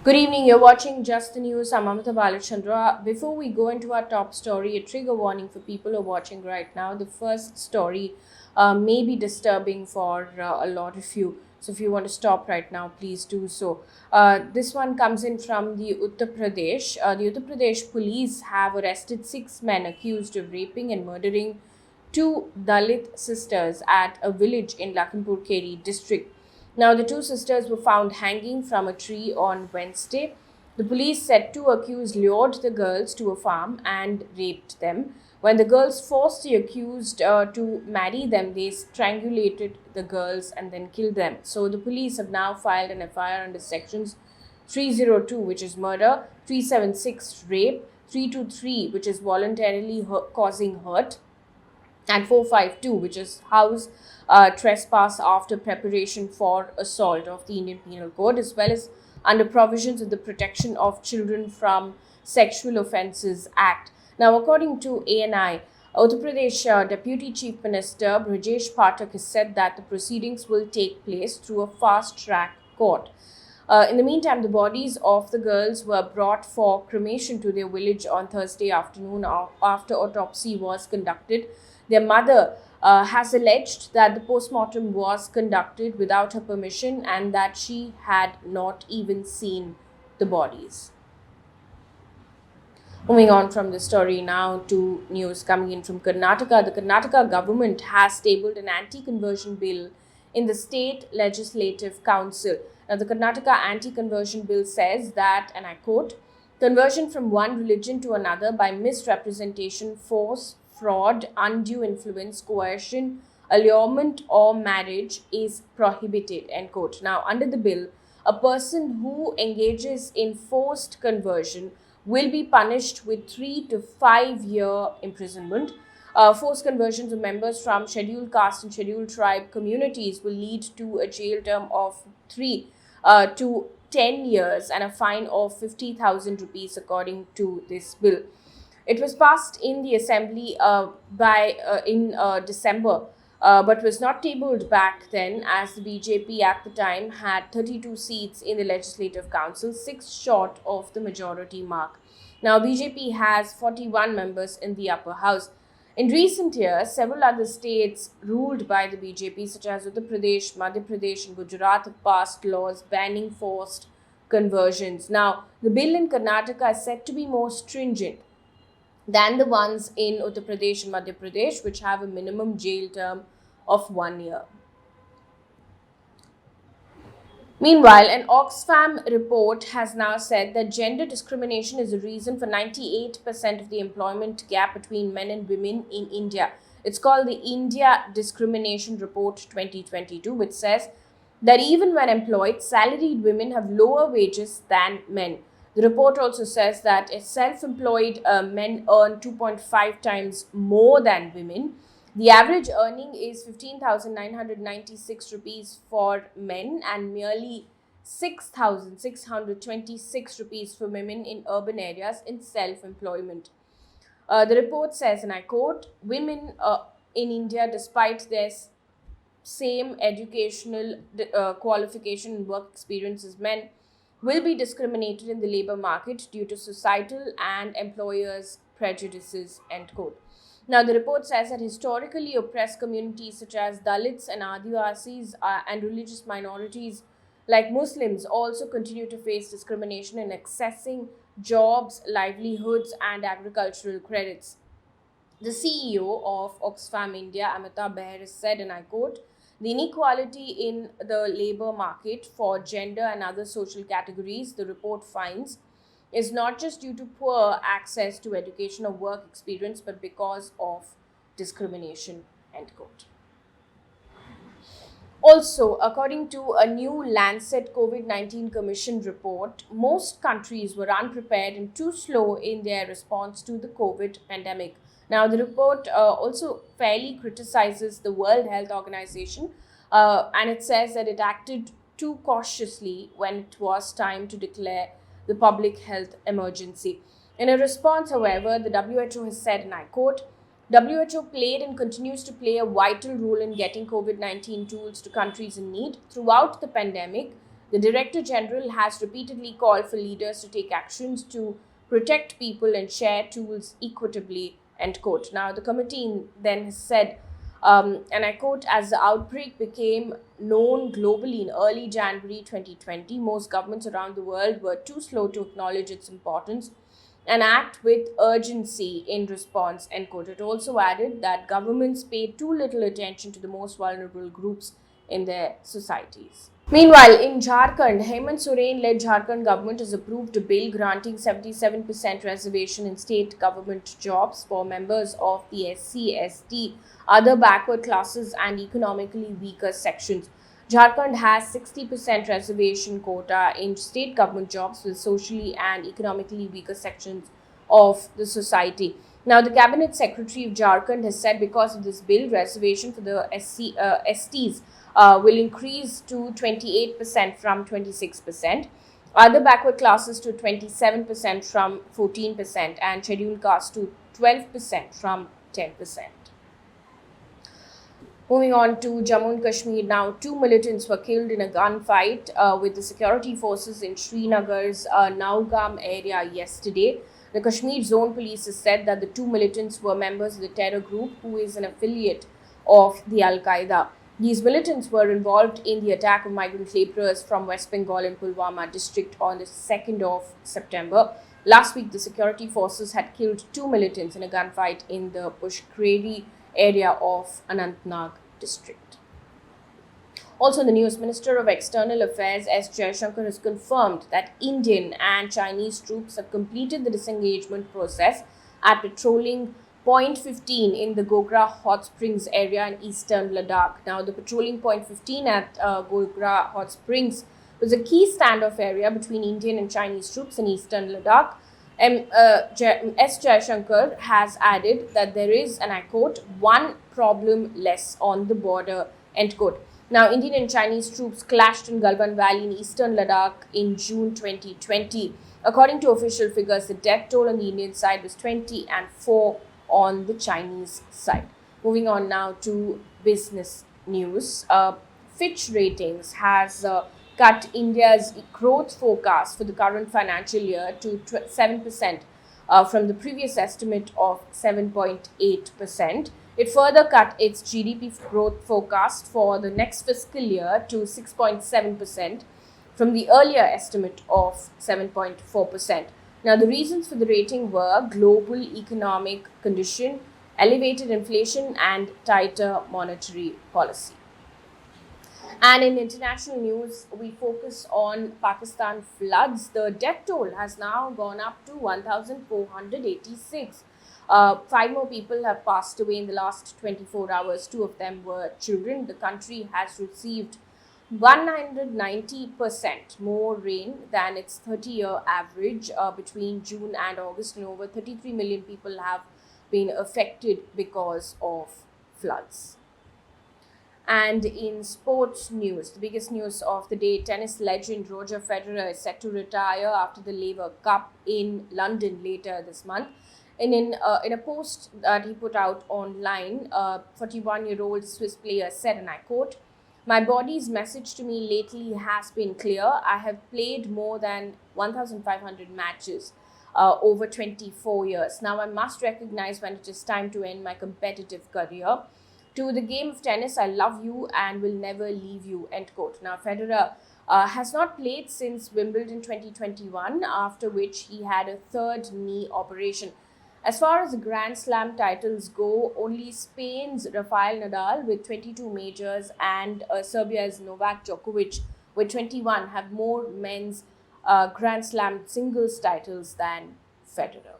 Good evening. You're watching Just the News. I'm Amita Balachandra. Before we go into our top story, a trigger warning for people who are watching right now. The first story may be disturbing for a lot of you. So if you want to stop right now, please do so. This one comes in from the Uttar Pradesh. The Uttar Pradesh police have arrested 6 men accused of raping and murdering two Dalit sisters at a village in Lakhimpur Kheri district. Now, the two sisters were found hanging from a tree on Wednesday. The police said two accused lured the girls to a farm and raped them. When the girls forced the accused to marry them, they strangulated the girls and then killed them. So, the police have now filed an FIR under sections 302, which is murder, 376, rape, 323, which is voluntarily causing hurt, and 452, which is house trespass after preparation for assault of the Indian Penal Code, as well as under provisions of the Protection of Children from Sexual Offences Act. Now, according to ANI, Uttar Pradesh Deputy Chief Minister Brajesh Pathak has said that the proceedings will take place through a fast-track court. In the meantime, the bodies of the girls were brought for cremation to their village on Thursday afternoon after autopsy was conducted. Their mother has alleged that the postmortem was conducted without her permission and that she had not even seen the bodies. Moving on from the story now to news coming in from Karnataka. The Karnataka government has tabled an anti-conversion bill in the state legislative council. Now, the Karnataka anti-conversion bill says that, and I quote, conversion from one religion to another by misrepresentation, force, fraud, undue influence, coercion, allurement, or marriage is prohibited, end quote. Now, under the bill, a person who engages in forced conversion will be punished with 3 to 5 year imprisonment. Forced conversions of members from scheduled caste and scheduled tribe communities will lead to a jail term of 3 to 10 years and a fine of 50,000 rupees, according to this bill. It was passed in the assembly in December, but was not tabled back then, as the BJP at the time had 32 seats in the Legislative Council, 6 short of the majority mark. Now, BJP has 41 members in the upper house. In recent years, several other states ruled by the BJP, such as Uttar Pradesh, Madhya Pradesh, and Gujarat, have passed laws banning forced conversions. Now, the bill in Karnataka is said to be more stringent than the ones in Uttar Pradesh and Madhya Pradesh, which have a minimum jail term of 1 year. Meanwhile, an Oxfam report has now said that gender discrimination is a reason for 98% of the employment gap between men and women in India. It's called the India Discrimination Report 2022, which says that even when employed, salaried women have lower wages than men. The report also says that self-employed men earn 2.5 times more than women. The average earning is 15,996 rupees for men and merely 6,626 rupees for women in urban areas in self-employment. The report says, and I quote, women in India, despite their same educational qualification and work experience as men, will be discriminated in the labor market due to societal and employers' prejudices, end quote. Now, the report says that historically oppressed communities such as Dalits and Adivasis and religious minorities like Muslims also continue to face discrimination in accessing jobs, livelihoods, and agricultural credits. The CEO of Oxfam India, Amita Behr, said, and I quote, the inequality in the labor market for gender and other social categories, the report finds, is not just due to poor access to education or work experience, but because of discrimination, end quote. Also, according to a new Lancet COVID-19 Commission report, most countries were unprepared and too slow in their response to the COVID pandemic. Now, the report also fairly criticizes the World Health Organization and it says that it acted too cautiously when it was time to declare the public health emergency. In a response, however, the WHO has said, and I quote, WHO played and continues to play a vital role in getting COVID-19 tools to countries in need. Throughout the pandemic, The Director General has repeatedly called for leaders to take actions to protect people and share tools equitably, end quote. Now, the committee then has said, and I quote, as the outbreak became known globally in early January 2020, most governments around the world were too slow to acknowledge its importance and act with urgency in response, end quote. It also added that governments paid too little attention to the most vulnerable groups in their societies. Meanwhile, in Jharkhand, Hemant Soren-led Jharkhand government has approved a bill granting 77% reservation in state government jobs for members of the SC, ST, other backward classes and economically weaker sections. Jharkhand has 60% reservation quota in state government jobs with socially and economically weaker sections of the society. Now, the Cabinet Secretary of Jharkhand has said because of this bill, reservation for the STs will increase to 28% from 26%, other backward classes to 27% from 14%, and scheduled castes to 12% from 10%. Moving on to Jammu and Kashmir now, 2 militants were killed in a gunfight with the security forces in Srinagar's Naugam area yesterday. The Kashmir Zone Police has said that the 2 militants were members of the terror group who is an affiliate of the Al-Qaeda. These militants were involved in the attack of migrant laborers from West Bengal and Pulwama district on the 2nd of September. Last week, the security forces had killed 2 militants in a gunfight in the Pushkari area of Anantnag district. Also in the news, Minister of External Affairs S. Jaishankar has confirmed that Indian and Chinese troops have completed the disengagement process at patrolling Point 15 in the Gogra-Hot Springs area in eastern Ladakh. Now, the patrolling Point 15 at Gogra-Hot Springs was a key standoff area between Indian and Chinese troops in eastern Ladakh. S. Jaishankar has added that there is, and I quote, one problem less on the border, end quote. Now, Indian and Chinese troops clashed in Galwan Valley in eastern Ladakh in June 2020. According to official figures, the death toll on the Indian side was 20 and 4 on the Chinese side. Moving on now to business news. Fitch Ratings has cut India's growth forecast for the current financial year to 7% from the previous estimate of 7.8%. It further cut its GDP growth forecast for the next fiscal year to 6.7% from the earlier estimate of 7.4%. Now, the reasons for the rating were global economic condition, elevated inflation, and tighter monetary policy. And in international news, we focus on Pakistan floods. The death toll has now gone up to 1,486. 5 more people have passed away in the last 24 hours. 2 of them were children. The country has received 190% more rain than its 30-year average between June and August, and over 33 million people have been affected because of floods. And in sports news, the biggest news of the day, tennis legend Roger Federer is set to retire after the Laver Cup in London later this month. In a post that he put out online, 41-year-old Swiss player said, and I quote, "My body's message to me lately has been clear. I have played more than 1,500 matches over 24 years. Now I must recognize when it is time to end my competitive career. To the game of tennis, I love you and will never leave you," end quote. Now, Federer has not played since Wimbledon 2021, after which he had a third knee operation. As far as the Grand Slam titles go, only Spain's Rafael Nadal with 22 majors and Serbia's Novak Djokovic with 21 have more men's Grand Slam singles titles than Federer.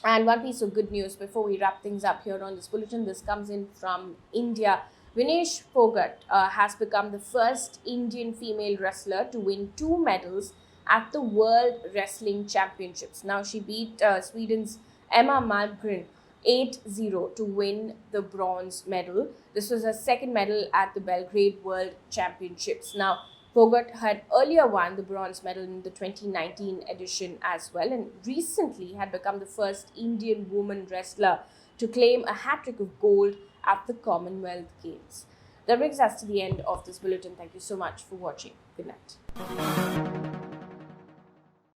And one piece of good news before we wrap things up here on this bulletin, this comes in from India. Vinesh Phogat has become the first Indian female wrestler to win 2 medals at the World Wrestling Championships. Now, she beat Sweden's Emma Malmgren 8-0 to win the bronze medal. This was her second medal at the Belgrade World Championships. Now, Phogat had earlier won the bronze medal in the 2019 edition as well, and recently had become the first Indian woman wrestler to claim a hat-trick of gold at the Commonwealth Games. That brings us to the end of this bulletin. Thank you so much for watching. Good night.